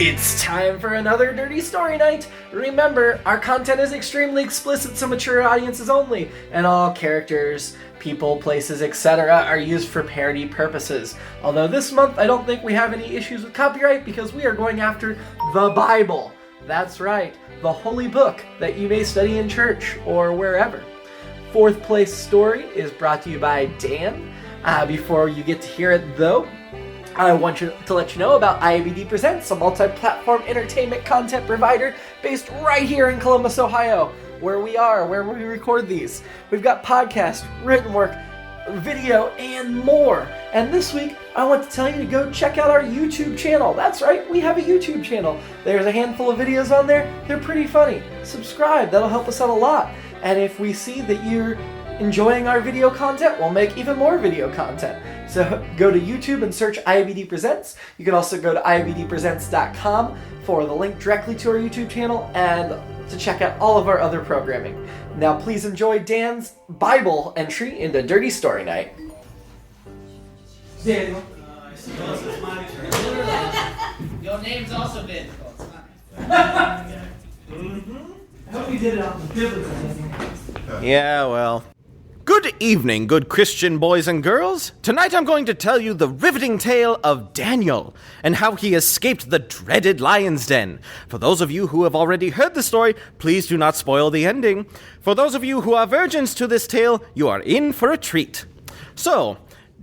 It's time for another Dirty Story Night! Remember, our content is extremely explicit, so mature audiences only, and all characters, people, places, etc. are used for parody purposes. Although this month, I don't think we have any issues with copyright because we are going after the Bible. That's right, the holy book that you may study in church or wherever. Fourth place story is brought to you by Dan. Before you get to hear it though, I want to let you know about IABD Presents, a multi-platform entertainment content provider based right here in Columbus, Ohio, where we record these. We've got podcasts, written work, video, and more. And this week, I want to tell you to go check out our YouTube channel. That's right, we have a YouTube channel. There's a handful of videos on there. They're pretty funny. Subscribe, that'll help us out a lot. And if we see that you're enjoying our video content, we'll make even more video content. So go to YouTube and search IABD Presents. You can also go to IABDpresents.com for the link directly to our YouTube channel and to check out all of our other programming. Now please enjoy Dan's Bible entry into Dirty Story Night. Daniel. I suppose it's my turn. Your name's also been. I hope you did it on the biblical. Yeah, well. Good evening, good Christian boys and girls. Tonight I'm going to tell you the riveting tale of Daniel and how he escaped the dreaded lion's den. For those of you who have already heard the story, please do not spoil the ending. For those of you who are virgins to this tale, you are in for a treat. So,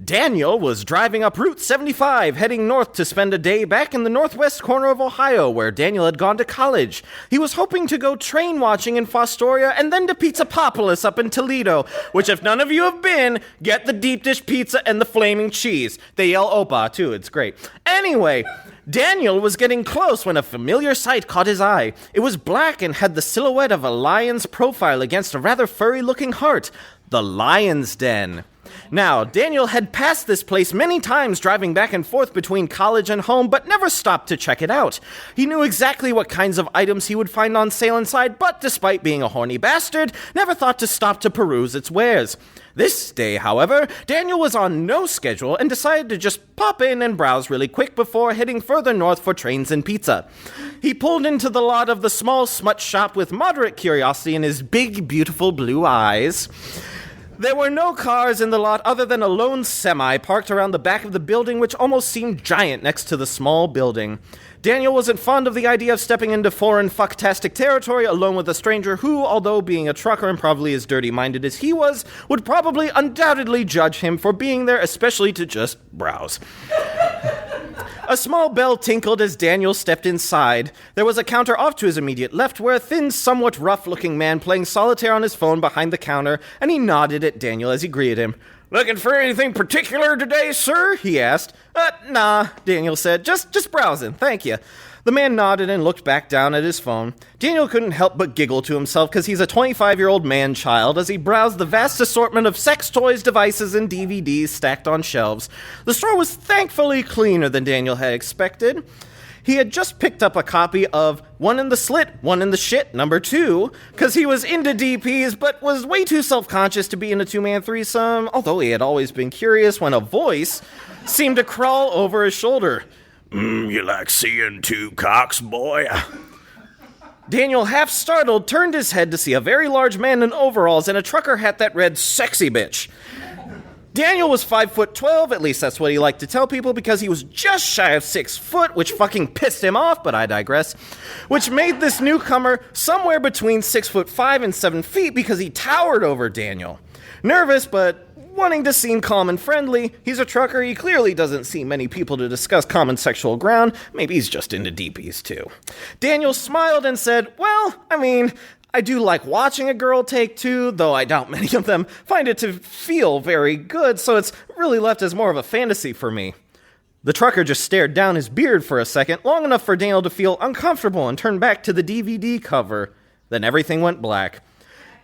Daniel was driving up Route 75, heading north to spend a day back in the northwest corner of Ohio, where Daniel had gone to college. He was hoping to go train watching in Fostoria and then to Pizzapopolis up in Toledo, which if none of you have been, get the deep dish pizza and the flaming cheese. They yell Opa, too. It's great. Anyway, Daniel was getting close when a familiar sight caught his eye. It was black and had the silhouette of a lion's profile against a rather furry-looking heart. The lion's den. Now, Daniel had passed this place many times driving back and forth between college and home, but never stopped to check it out. He knew exactly what kinds of items he would find on sale inside, but despite being a horny bastard, never thought to stop to peruse its wares. This day, however, Daniel was on no schedule and decided to just pop in and browse really quick before heading further north for trains and pizza. He pulled into the lot of the small smut shop with moderate curiosity in his big, beautiful blue eyes. There were no cars in the lot other than a lone semi parked around the back of the building, which almost seemed giant next to the small building. Daniel wasn't fond of the idea of stepping into foreign fucktastic territory alone with a stranger who, although being a trucker and probably as dirty-minded as he was, would probably undoubtedly judge him for being there, especially to just browse. A small bell tinkled as Daniel stepped inside. There was a counter off to his immediate left where a thin, somewhat rough-looking man playing solitaire on his phone behind the counter, and he nodded at Daniel as he greeted him. "Looking for anything particular today, sir?" he asked. Nah, Daniel said. Just browsing, thank you." The man nodded and looked back down at his phone. Daniel couldn't help but giggle to himself because he's a 25-year-old man-child as he browsed the vast assortment of sex toys, devices, and DVDs stacked on shelves. The store was thankfully cleaner than Daniel had expected. He had just picked up a copy of One in the Slit, One in the Shit, number 2, because he was into DPs but was way too self-conscious to be in a two-man threesome, although he had always been curious when a voice seemed to crawl over his shoulder. You like seeing two cocks, boy?" Daniel, half startled, turned his head to see a very large man in overalls and a trucker hat that read "Sexy Bitch." Daniel was 5'12", at least that's what he liked to tell people, because he was just shy of 6 foot, which fucking pissed him off, but I digress. Which made this newcomer somewhere between 6'5" and 7 feet because he towered over Daniel. Nervous, but wanting to seem calm and friendly, he's a trucker, he clearly doesn't see many people to discuss common sexual ground, maybe he's just into DPs too. Daniel smiled and said, I do like watching a girl take two, though I doubt many of them find it to feel very good, so it's really left as more of a fantasy for me. The trucker just stared down his beard for a second, long enough for Daniel to feel uncomfortable and turn back to the DVD cover. Then everything went black.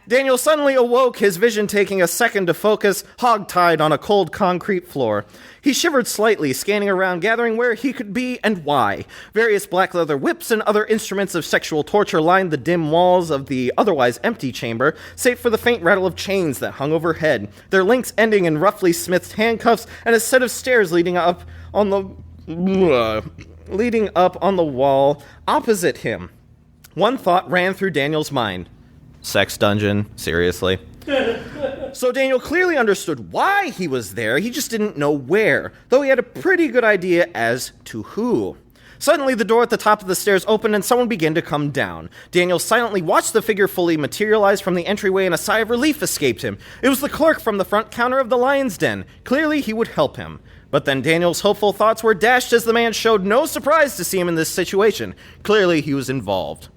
Daniel suddenly awoke, his vision taking a second to focus, hog-tied on a cold concrete floor. He shivered slightly, scanning around, gathering where he could be and why. Various black leather whips and other instruments of sexual torture lined the dim walls of the otherwise empty chamber, save for the faint rattle of chains that hung overhead, their links ending in roughly smithed handcuffs and a set of stairs leading up on the leading up on the wall opposite him. One thought ran through Daniel's mind. Sex dungeon? Seriously? So Daniel clearly understood why he was there, he just didn't know where, though he had a pretty good idea as to who. Suddenly, the door at the top of the stairs opened and someone began to come down. Daniel silently watched the figure fully materialize from the entryway and a sigh of relief escaped him. It was the clerk from the front counter of the Lion's Den. Clearly, he would help him. But then Daniel's hopeful thoughts were dashed as the man showed no surprise to see him in this situation. Clearly, he was involved.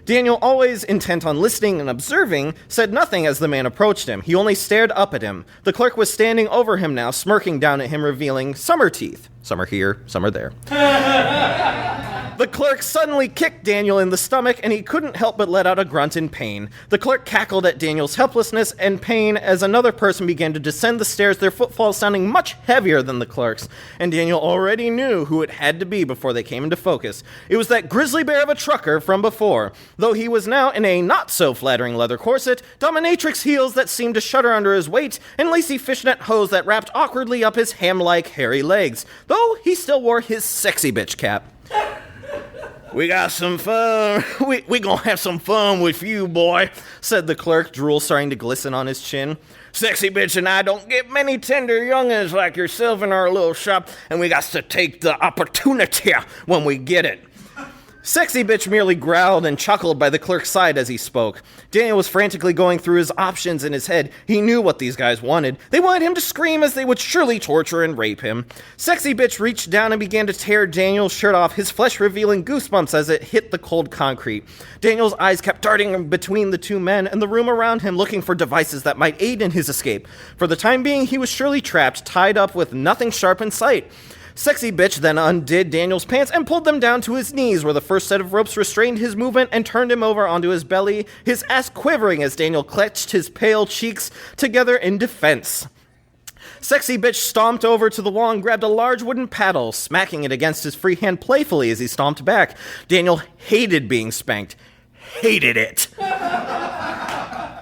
Daniel, always intent on listening and observing, said nothing as the man approached him. He only stared up at him. The clerk was standing over him now, smirking down at him, revealing summer teeth. Some are here, some are there. The clerk suddenly kicked Daniel in the stomach, and he couldn't help but let out a grunt in pain. The clerk cackled at Daniel's helplessness and pain as another person began to descend the stairs, their footfalls sounding much heavier than the clerk's, and Daniel already knew who it had to be before they came into focus. It was that grizzly bear of a trucker from before, though he was now in a not-so-flattering leather corset, dominatrix heels that seemed to shudder under his weight, and lacy fishnet hose that wrapped awkwardly up his ham-like hairy legs, though he still wore his sexy bitch cap. "We got some fun. We gonna have some fun with you, boy," said the clerk, drool starting to glisten on his chin. "Sexy bitch and I don't get many tender youngins like yourself in our little shop, and we got to take the opportunity when we get it." Sexy bitch merely growled and chuckled by the clerk's side as he spoke. Daniel was frantically going through his options in his head. He knew what these guys wanted. They wanted him to scream as they would surely torture and rape him. Sexy bitch reached down and began to tear Daniel's shirt off, his flesh revealing goosebumps as it hit the cold concrete. Daniel's eyes kept darting between the two men and the room around him, looking for devices that might aid in his escape. For the time being, he was surely trapped, tied up with nothing sharp in sight. Sexy bitch then undid Daniel's pants and pulled them down to his knees, where the first set of ropes restrained his movement and turned him over onto his belly, his ass quivering as Daniel clenched his pale cheeks together in defense. Sexy bitch stomped over to the wall and grabbed a large wooden paddle, smacking it against his free hand playfully as he stomped back. Daniel hated being spanked. Hated it.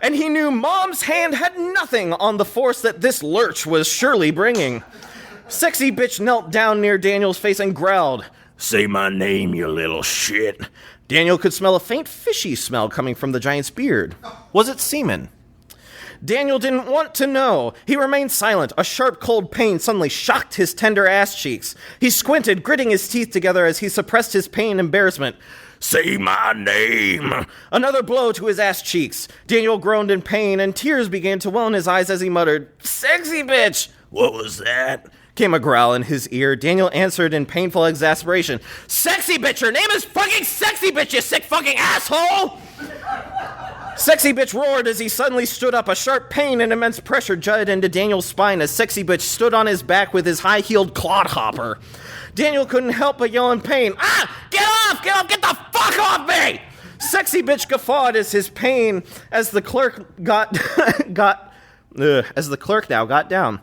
And he knew Mom's hand had nothing on the force that this lurch was surely bringing. Sexy bitch knelt down near Daniel's face and growled, "Say my name, you little shit." Daniel could smell a faint fishy smell coming from the giant's beard. Was it semen? Daniel didn't want to know. He remained silent. A sharp, cold pain suddenly shocked his tender ass cheeks. He squinted, gritting his teeth together as he suppressed his pain and embarrassment. "Say my name." Another blow to his ass cheeks. Daniel groaned in pain, and tears began to well in his eyes as he muttered, "Sexy bitch." "What was that?" came a growl in his ear. Daniel answered in painful exasperation, "Sexy bitch, your name is fucking Sexy bitch, you sick fucking asshole!" Sexy bitch roared as he suddenly stood up. A sharp pain and immense pressure jutted into Daniel's spine as Sexy bitch stood on his back with his high-heeled clodhopper. Daniel couldn't help but yell in pain, "Ah! Get off! Get off! Get the fuck off me!" Sexy bitch guffawed as his pain as the clerk now got down.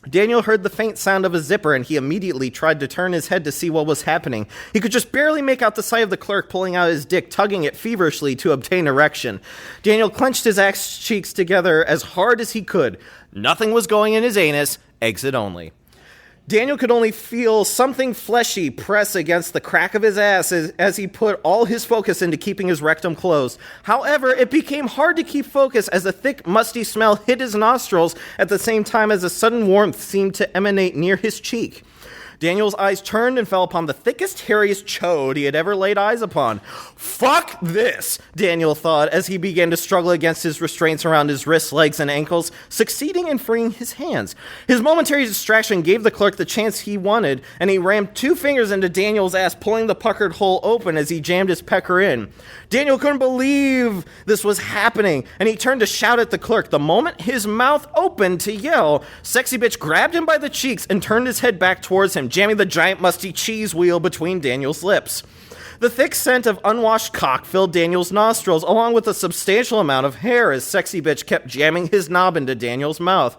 Daniel heard the faint sound of a zipper, and he immediately tried to turn his head to see what was happening. He could just barely make out the sight of the clerk pulling out his dick, tugging it feverishly to obtain erection. Daniel clenched his ass cheeks together as hard as he could. Nothing was going in his anus, exit only. Daniel could only feel something fleshy press against the crack of his ass as he put all his focus into keeping his rectum closed. However, it became hard to keep focus as a thick, musty smell hit his nostrils at the same time as a sudden warmth seemed to emanate near his cheek. Daniel's eyes turned and fell upon the thickest, hairiest chode he had ever laid eyes upon. "Fuck this," Daniel thought as he began to struggle against his restraints around his wrists, legs, and ankles, succeeding in freeing his hands. His momentary distraction gave the clerk the chance he wanted, and he rammed 2 fingers into Daniel's ass, pulling the puckered hole open as he jammed his pecker in. Daniel couldn't believe this was happening, and he turned to shout at the clerk. The moment his mouth opened to yell, Sexy bitch grabbed him by the cheeks and turned his head back towards him, jamming the giant musty cheese wheel between Daniel's lips. The thick scent of unwashed cock filled Daniel's nostrils, along with a substantial amount of hair as Sexy bitch kept jamming his knob into Daniel's mouth.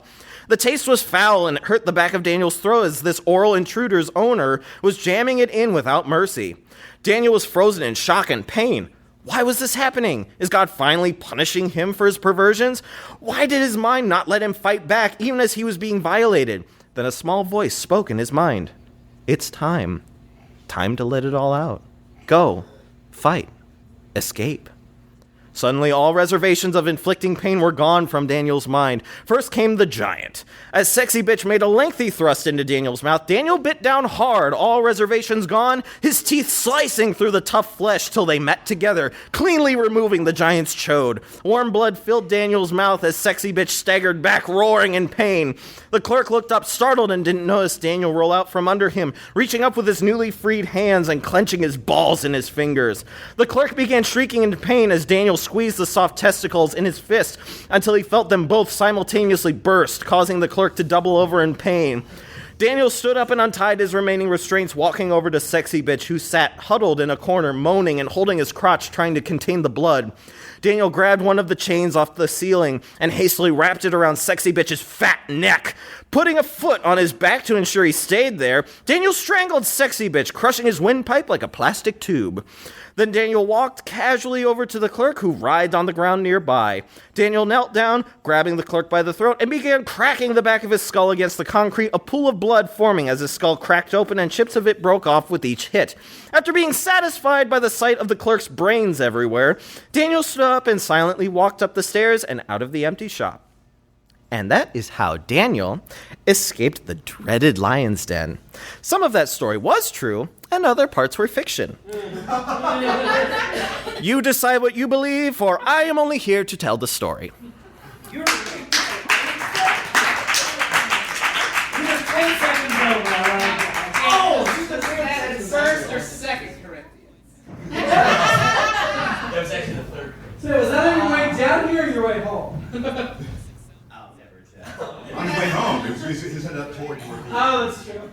The taste was foul, and it hurt the back of Daniel's throat as this oral intruder's owner was jamming it in without mercy. Daniel was frozen in shock and pain. Why was this happening? Is God finally punishing him for his perversions? Why did his mind not let him fight back even as he was being violated? Then a small voice spoke in his mind. "It's time. time to let it all out. Go. Fight. Escape. Suddenly, all reservations of inflicting pain were gone from Daniel's mind. First came the giant. As Sexy Bitch made a lengthy thrust into Daniel's mouth, Daniel bit down hard, all reservations gone, his teeth slicing through the tough flesh till they met together, cleanly removing the giant's chode. Warm blood filled Daniel's mouth as Sexy Bitch staggered back, roaring in pain. The clerk looked up startled and didn't notice Daniel roll out from under him, reaching up with his newly freed hands and clenching his balls in his fingers. The clerk began shrieking in pain as Daniel squeezed the soft testicles in his fist until he felt them both simultaneously burst, causing the clerk to double over in pain. Daniel stood up and untied his remaining restraints, walking over to Sexy Bitch, who sat huddled in a corner, moaning and holding his crotch, trying to contain the blood. Daniel grabbed one of the chains off the ceiling and hastily wrapped it around Sexy Bitch's fat neck. Putting a foot on his back to ensure he stayed there, Daniel strangled Sexy Bitch, crushing his windpipe like a plastic tube. Then Daniel walked casually over to the clerk, who writhed on the ground nearby. Daniel knelt down, grabbing the clerk by the throat, and began cracking the back of his skull against the concrete, a pool of blood forming as his skull cracked open and chips of it broke off with each hit. After being satisfied by the sight of the clerk's brains everywhere, Daniel stood up and silently walked up the stairs and out of the empty shop. And that is how Daniel escaped the dreaded lion's den. Some of that story was true, and other parts were fiction. You decide what you believe, for I am only here to tell the story. You were 10 seconds over, all right? Oh, you could say that in first or second Corinthians. That was actually the third. So was that on your way down here or your way home? I'll never tell. On his way home, he's headed up towards work. Oh, that's true.